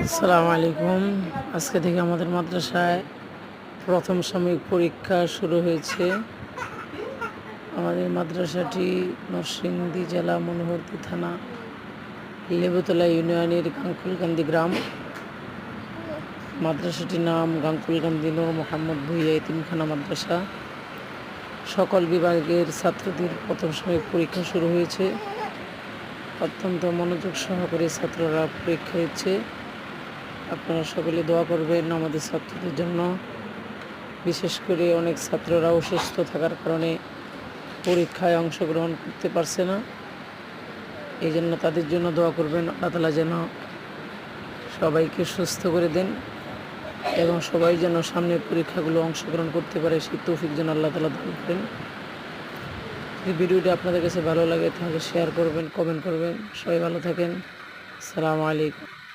আসসালামু আলাইকুম। আজকে থেকে আমাদের মাদ্রাসায় প্রথম সাময়িক পরীক্ষা শুরু হয়েছে। আমাদের মাদ্রাসাটি নরসিংদী জেলা মনোহরদী থানা লেবুতলা ইউনিয়নের গাঙ্কুলকান্দি গ্রাম। মাদ্রাসাটির নাম গাঙ্কুলকান্দি নূর মোহাম্মদ ভূঁইয়া এতিমখানা মাদ্রাসা। সকল বিভাগের ছাত্রদের প্রথম সাময়িক পরীক্ষা শুরু হয়েছে। অত্যন্ত মনোযোগ সহকারে ছাত্ররা পরীক্ষা দিচ্ছে। আপনারা সকলে দোয়া করবেন আমাদের ছাত্রদের জন্য। বিশেষ করে অনেক ছাত্ররা অসুস্থ থাকার কারণে পরীক্ষায় অংশগ্রহণ করতে পারছে না। এই জন্য তাদের জন্য দোয়া করবেন, আল্লাহ তাআলা যেন সবাইকে সুস্থ করে দেন এবং সবাই যেন সামনের পরীক্ষাগুলো অংশগ্রহণ করতে পারে সেই তৌফিক যেন আল্লাহ তাআলা দান করেন। যদি ভিডিওটি আপনাদের কাছে ভালো লাগে তাহলে শেয়ার করবেন, কমেন্ট করবেন। সবাই ভালো থাকেন। আসসালামু আলাইকুম।